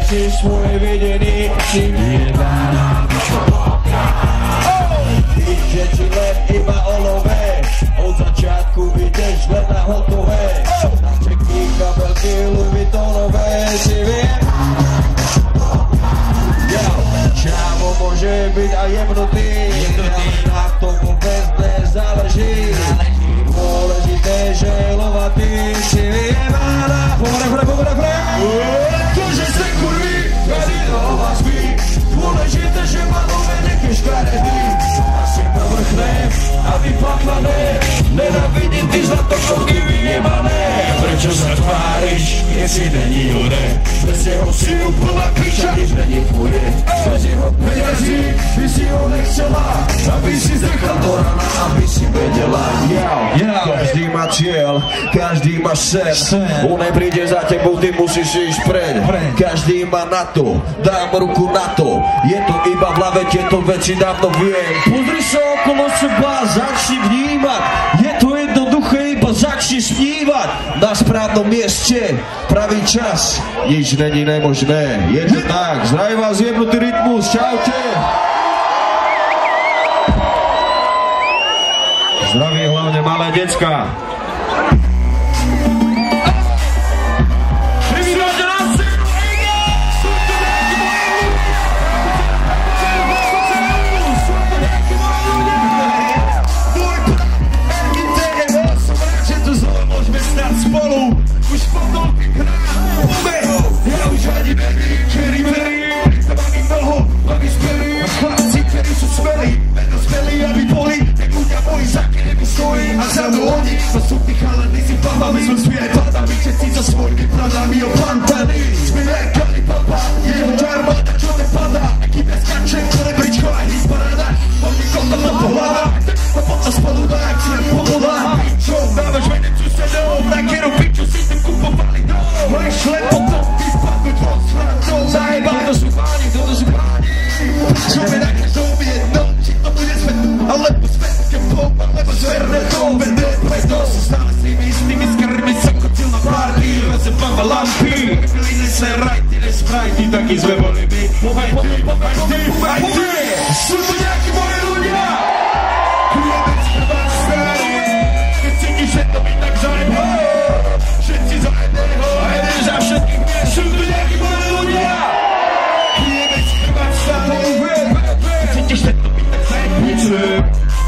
Stratíš svoje vedenie, si vyjebaná pičovka. Víš, že ti len iba olové, od začiatku vidíš len na hotové. Na čeký kabelky Louis Vuittonové, si vyjebaná. Čávo môže byť aj jemnutý, ale na tom vôbec nezáleží. Dôležité, že je lovatý, si vyjebaná. Pobre. To, že se kurví, tady toho vás ví. Dôležité, že má nové nejaké škaredý. Asi povrchné a vypaklané. Nenávidím ty zlatokovky vyjebané. Prečo sa tváriš, jestli není hodé? Bez jeho si úplná piča, když není tvoje. Bez jeho peňazí, by si ho nechcela. Aby si zdechal do rana, aby si vedela. Každý má cieľ, každý má sen. On nepríde za tebou, ty musíš ísť pred. Každý má na to, dám ruku na to. Je to iba v hlave, tieto veci dávno viem. Pozri sa okolo seba, začni vnímať. Je to jednoduché, iba začni snívať. Na správnom mieste, pravý čas. Nič není nemožné, je to tak. Zdravím vás, Jebnutý rytmus, čaute. Zdraví hlavne malé decka. Spolu, už potom ja už ani nevím, kedy sa baví mnoho, baví spelí a chlapci, ktorí sú smelí, vedno smelí, aby boli, tak ľudia moji za kedy stojí a za mnou oni, to sú tí chalani si babami, sú svi aj padami, všetci so svojimi pravdami opantali, sme lekali papa, jeho armáda, čo nepadá, aký bezkaček, ktoré bričko a hit paráda, oni konto na pohľada, a potom spolu na akcie povolá, čo dávaš vedem susedov, na keru piču si tým kupovali, máš len potom vypadnúť rozhľadou, zajebá, to sú páni, toto sú páni, čo je na každom jednom, či to bude svet, alebo svet, keď pop, alebo zverné to, vede, preto sú stále s tými istými skrmi, som kotil na party, rozebáva lampy, byli nese rajty, nesprajty, taký sme boli my, povedaj ty, sú to nejakí moji ľudia, chudobec krvá starý, keď cítiš, že to mi tak zajebá, všetci za jedného a jeden za všetkých, sú to nejakí moji ľudia, chudobec krvá starý, keď cítiš, že to mi tak zajebá,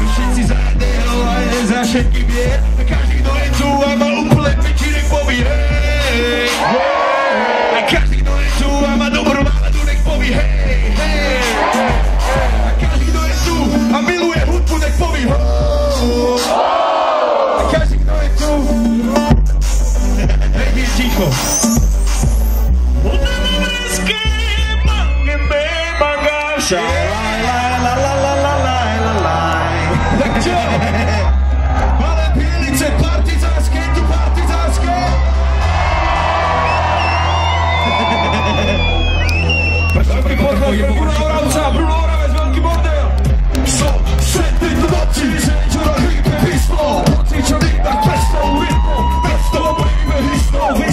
všetci za jedného a jeden za všetkých vie, každý kto je tu a má úplne piči, nech povie hej, a každý kto je tu a má dobrú náladu, nech povie hej, a každý kto je tu a miluje hudbu, nech povie ho, a každý kto je tu, hej, je ticho.